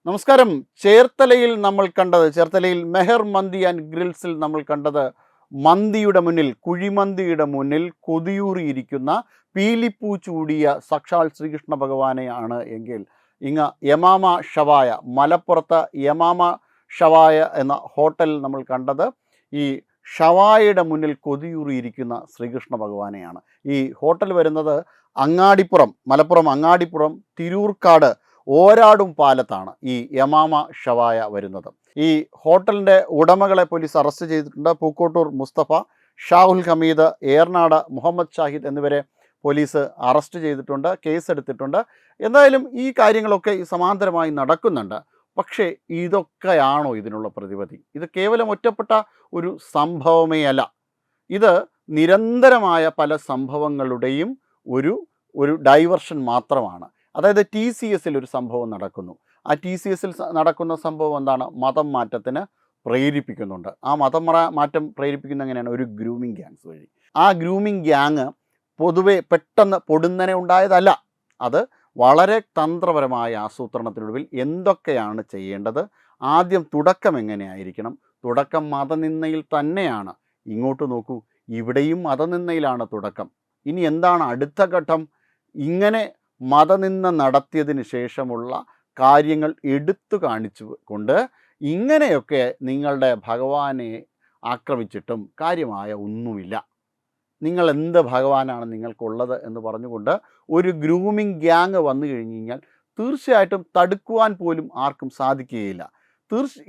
നമസ്കാരം. ചേർത്തലയിൽ മെഹർ മന്തി ആൻഡ് ഗ്രിൽസിൽ നമ്മൾ കണ്ടത് മന്തിയുടെ മുന്നിൽ, കുഴിമന്തിയുടെ മുന്നിൽ കൊതിയൂറിയിരിക്കുന്ന പീലിപ്പൂ ചൂടിയ സാക്ഷാൽ ശ്രീകൃഷ്ണ ഭഗവാനെയാണ് എങ്കിൽ ഇങ്ങ് യമാമ ഷവായ, മലപ്പുറത്ത് യമാമ ഷവായ എന്ന ഹോട്ടലിൽ നമ്മൾ കണ്ടത് ഈ ഷവായയുടെ മുന്നിൽ കൊതിയൂറിയിരിക്കുന്ന ശ്രീകൃഷ്ണ ഭഗവാനെയാണ്. ഈ ഹോട്ടൽ വരുന്നത് മലപ്പുറം അങ്ങാടിപ്പുറം തിരൂർക്കാട് ഓരാടും പാലത്താണ് ഈ യമാമ ഷവായ വരുന്നത്. ഈ ഹോട്ടലിൻ്റെ ഉടമകളെ പോലീസ് അറസ്റ്റ് ചെയ്തിട്ടുണ്ട്. പൂക്കോട്ടൂർ മുസ്തഫ, ഷാഹുൽ ഹമീദ്, ഏർനാട് മുഹമ്മദ് ഷാഹിദ് എന്നിവരെ പോലീസ് അറസ്റ്റ് ചെയ്തിട്ടുണ്ട്, കേസെടുത്തിട്ടുണ്ട്. എന്തായാലും ഈ കാര്യങ്ങളൊക്കെ സമാന്തരമായി നടക്കുന്നുണ്ട്. പക്ഷേ ഇതൊക്കെയാണോ ഇതിനുള്ള പ്രതിവിധി? ഇത് കേവലം ഒറ്റപ്പെട്ട ഒരു സംഭവമേ അല്ല. ഇത് നിരന്തരമായ പല സംഭവങ്ങളുടെയും ഒരു ഡൈവർഷൻ മാത്രമാണ്. അതായത് TCSൽ ഒരു സംഭവം നടക്കുന്നു. ആ TCSൽ നടക്കുന്ന സംഭവം എന്താണ്? മതം മാറ്റത്തിന് പ്രേരിപ്പിക്കുന്നുണ്ട്. ആ മാറ്റം പ്രേരിപ്പിക്കുന്ന എങ്ങനെയാണ്? ഒരു ഗ്രൂമിങ് ഗ്യാങ്സ് വഴി. ആ ഗ്രൂമിങ് ഗ്യാങ് പൊതുവെ പെട്ടെന്ന് പൊടുന്നനെ ഉണ്ടായതല്ല. അത് വളരെ തന്ത്രപരമായ ആസൂത്രണത്തിനൊടുവിൽ എന്തൊക്കെയാണ് ചെയ്യേണ്ടത്, ആദ്യം തുടക്കം എങ്ങനെയായിരിക്കണം, തുടക്കം മതനിന്ദയിൽ തന്നെയാണ്. ഇങ്ങോട്ട് നോക്കൂ, ഇവിടെയും മതനിന്ദയിലാണ് തുടക്കം. ഇനി എന്താണ് അടുത്ത ഘട്ടം? ഇങ്ങനെ മതനിന്ദ നടത്തിയതിന് ശേഷമുള്ള കാര്യങ്ങൾ എടുത്തു കാണിച്ചു കൊണ്ട് ഇങ്ങനെയൊക്കെ നിങ്ങളുടെ ഭഗവാനെ ആക്രമിച്ചിട്ടും കാര്യമായ ഒന്നുമില്ല, നിങ്ങൾ എന്ത് ഭഗവാനാണ് നിങ്ങൾക്കുള്ളത് എന്ന് പറഞ്ഞുകൊണ്ട് ഒരു ഗ്രൂമിങ് ഗ്യാങ് വന്നു കഴിഞ്ഞ് കഴിഞ്ഞാൽ തീർച്ചയായിട്ടും തടുക്കുവാൻ പോലും ആർക്കും സാധിക്കുകയില്ല.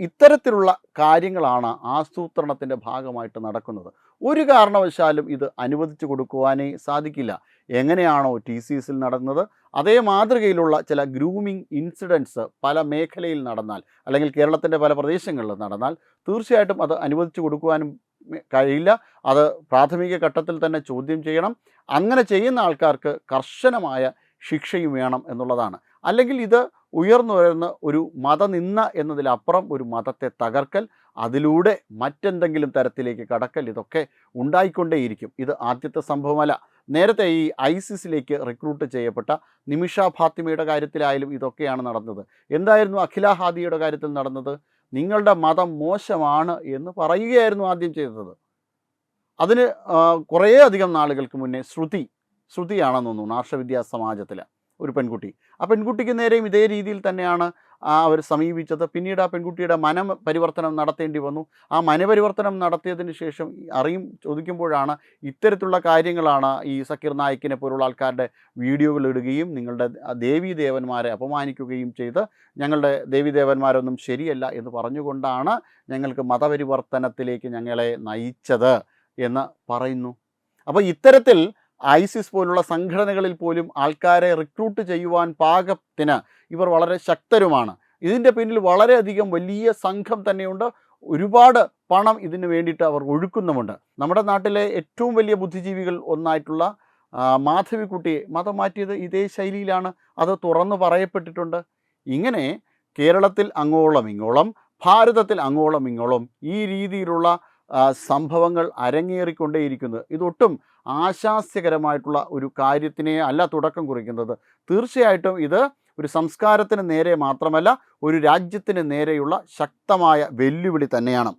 ഇത്തരത്തിലുള്ള കാര്യങ്ങളാണ് ആസൂത്രണത്തിൻ്റെ ഭാഗമായിട്ട് നടക്കുന്നത്. ഒരു കാരണവശാലും ഇത് അനുവദിച്ചു കൊടുക്കുവാനേ സാധിക്കില്ല. എങ്ങനെയാണോ TCSൽ നടന്നത്, അതേ മാതൃകയിലുള്ള ചില ഗ്രൂമിങ് ഇൻസിഡൻസ് പല മേഖലയിൽ നടന്നാൽ, അല്ലെങ്കിൽ കേരളത്തിൻ്റെ പല പ്രദേശങ്ങളിൽ നടന്നാൽ തീർച്ചയായിട്ടും അത് അനുവദിച്ചു കൊടുക്കുവാനും കഴിയില്ല. അത് പ്രാഥമിക ഘട്ടത്തിൽ തന്നെ ചോദ്യം ചെയ്യണം. അങ്ങനെ ചെയ്യുന്ന ആൾക്കാർക്ക് കർശനമായ ശിക്ഷയും വേണം എന്നുള്ളതാണ്. അല്ലെങ്കിൽ ഇത് ഉയർന്നുവരുന്ന ഒരു മതനിന്ദ എന്നതിലപ്പുറം ഒരു മതത്തെ തകർക്കൽ, അതിലൂടെ മറ്റെന്തെങ്കിലും തരത്തിലേക്ക് കടക്കൽ, ഇതൊക്കെ ഉണ്ടായിക്കൊണ്ടേയിരിക്കും. ഇത് ആദ്യത്തെ സംഭവമല്ല. നേരത്തെ ഈ ISISലേക്ക് റിക്രൂട്ട് ചെയ്യപ്പെട്ട നിമിഷ ഫാത്തിമയുടെ കാര്യത്തിലായാലും ഇതൊക്കെയാണ് നടന്നത്. എന്തായിരുന്നു അഖില ഹാദിയുടെ കാര്യത്തിൽ നടന്നത്? നിങ്ങളുടെ മതം മോശമാണ് എന്ന് പറയുകയായിരുന്നു ആദ്യം ചെയ്തത്. അതിന് കുറേ അധികം നാളുകൾക്ക് മുന്നേ ശ്രുതിയാണെന്ന് തോന്നുന്നു, ആർഷവിദ്യാ സമാജത്തിലെ ഒരു പെൺകുട്ടി. ആ പെൺകുട്ടിക്ക് നേരെയും ഇതേ രീതിയിൽ തന്നെയാണ് അവർ സമീപിച്ചത്. പിന്നീട് ആ പെൺകുട്ടിയുടെ മനപരിവർത്തനം നടത്തേണ്ടി വന്നു. ആ മനപരിവർത്തനം നടത്തിയതിന് ശേഷം ചോദിക്കുമ്പോഴാണ് ഇത്തരത്തിലുള്ള കാര്യങ്ങളാണ് ഈ സക്കീർ നായിക്കിനെ പോലുള്ള ആൾക്കാരുടെ വീഡിയോകൾ ഇടുകയും നിങ്ങളുടെ ദേവീദേവന്മാരെ അപമാനിക്കുകയും ചെയ്ത് ഞങ്ങളുടെ ദേവീദേവന്മാരൊന്നും ശരിയല്ല എന്ന് പറഞ്ഞുകൊണ്ടാണ് ഞങ്ങൾക്ക് മതപരിവർത്തനത്തിലേക്ക് ഞങ്ങളെ നയിച്ചത് എന്ന് പറയുന്നു. അപ്പോൾ ഇത്തരത്തിൽ ISIS പോലുള്ള സംഘടനകളിൽ പോലും ആൾക്കാരെ റിക്രൂട്ട് ചെയ്യുവാൻ പാകത്തിന് ഇവർ വളരെ ശക്തരുമാണ്. ഇതിൻ്റെ പിന്നിൽ വളരെയധികം വലിയ സംഘം തന്നെയുണ്ട്. ഒരുപാട് പണം ഇതിന് വേണ്ടിയിട്ട് അവർ ഒഴുക്കുന്നുമുണ്ട്. നമ്മുടെ നാട്ടിലെ ഏറ്റവും വലിയ ബുദ്ധിജീവികൾ ഒന്നായിട്ടുള്ള മാധവിക്കുട്ടിയെ മതം മാറ്റിയത് ഇതേ ശൈലിയിലാണ്. അത് തുറന്നു പറയപ്പെട്ടിട്ടുണ്ട്. ഇങ്ങനെ കേരളത്തിൽ അങ്ങോളം ഇങ്ങോളം, ഭാരതത്തിൽ അങ്ങോളം ഇങ്ങോളം ഈ രീതിയിലുള്ള സംഭവങ്ങൾ അരങ്ങേറിക്കൊണ്ടേയിരിക്കുന്നത്. ഇതൊട്ടും ആശാസ്യകരമായിട്ടുള്ള ഒരു കാര്യത്തിനെ അല്ല തുടക്കം കുറിക്കുന്നത്. തീർച്ചയായിട്ടും ഇത് ഒരു സംസ്കാരത്തിന് നേരെ മാത്രമല്ല, ഒരു രാജ്യത്തിന് നേരെയുള്ള ശക്തമായ വെല്ലുവിളി തന്നെയാണ്.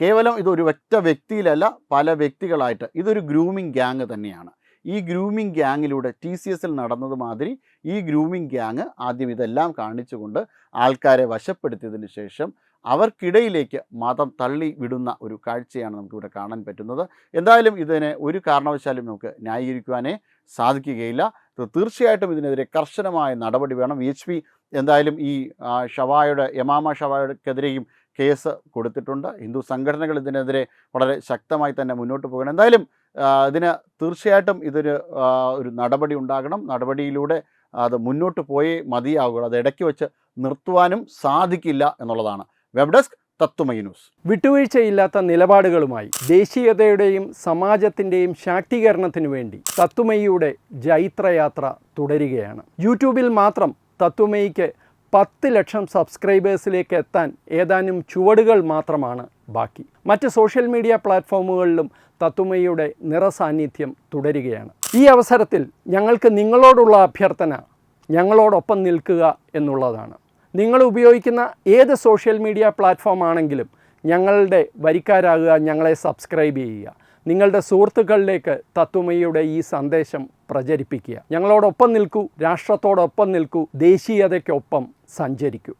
കേവലം ഇതൊരു ഒറ്റ വ്യക്തിയിലല്ല, പല വ്യക്തികളായിട്ട് ഇതൊരു ഗ്രൂമിങ് ഗ്യാങ് തന്നെയാണ്. ഈ ഗ്രൂമിങ് ഗ്യാങ്ങിലൂടെ TCSൽ നടന്നത് മാതിരി ഈ ഗ്രൂമിങ് ഗ്യാങ് ആദ്യം ഇതെല്ലാം കാണിച്ചുകൊണ്ട് ആൾക്കാരെ വശപ്പെടുത്തിയതിന് ശേഷം അവർക്കിടയിലേക്ക് മതം തള്ളി വിടുന്ന ഒരു കാഴ്ചയാണ് നമുക്കിവിടെ കാണാൻ പറ്റുന്നത്. എന്തായാലും ഇതിനെ ഒരു കാരണവശാലും നമുക്ക് ന്യായീകരിക്കുവാനേ സാധിക്കുകയില്ല. തീർച്ചയായിട്ടും ഇതിനെതിരെ കർശനമായ നടപടി വേണം. VHP എന്തായാലും ഈ യമാമ ഷവായക്കെതിരെയും കേസ് കൊടുത്തിട്ടുണ്ട്. ഹിന്ദു സംഘടനകൾ ഇതിനെതിരെ വളരെ ശക്തമായി തന്നെ മുന്നോട്ട് പോകണം. എന്തായാലും ഇതിന് തീർച്ചയായിട്ടും ഒരു നടപടി ഉണ്ടാകണം. നടപടിയിലൂടെ അത് മുന്നോട്ട് പോയേ മതിയാവുക. അത് ഇടയ്ക്ക് വെച്ച് നിർത്തുവാനും സാധിക്കില്ല എന്നുള്ളതാണ്. Web desk Tathwamayi news. വിട്ടുവീഴ്ചയില്ലാത്ത നിലപാടുകളുമായി ദേശീയതയുടെയും സമാജത്തിൻ്റെയും ശാക്തീകരണത്തിനു വേണ്ടി തത്വമയിയുടെ ജൈത്രയാത്ര തുടരുകയാണ്. യൂട്യൂബിൽ മാത്രം തത്വമയിക്ക് 10 ലക്ഷം സബ്സ്ക്രൈബേഴ്സിലേക്ക് എത്താൻ ഏതാനും ചുവടുകൾ മാത്രമാണ് ബാക്കി. മറ്റ് സോഷ്യൽ മീഡിയ പ്ലാറ്റ്ഫോമുകളിലും തത്വമയിയുടെ നിറസാന്നിധ്യം തുടരുകയാണ്. ഈ അവസരത്തിൽ ഞങ്ങൾക്ക് നിങ്ങളോടുള്ള അഭ്യർത്ഥന, ഞങ്ങളോടൊപ്പം നിൽക്കുക എന്നുള്ളതാണ്. നിങ്ങൾ ഉപയോഗിക്കുന്ന ഏത് സോഷ്യൽ മീഡിയ പ്ലാറ്റ്ഫോം ആണെങ്കിലും ഞങ്ങളുടെ വരിക്കാരാകുക, ഞങ്ങളെ സബ്സ്ക്രൈബ് ചെയ്യുക, നിങ്ങളുടെ സുഹൃത്തുക്കളിലേക്ക് തത്വമയിയുടെ ഈ സന്ദേശം പ്രചരിപ്പിക്കുക. ഞങ്ങളോടൊപ്പം നിൽക്കൂ, രാഷ്ട്രത്തോടൊപ്പം നിൽക്കൂ, ദേശീയതയ്ക്കൊപ്പം സഞ്ചരിക്കൂ.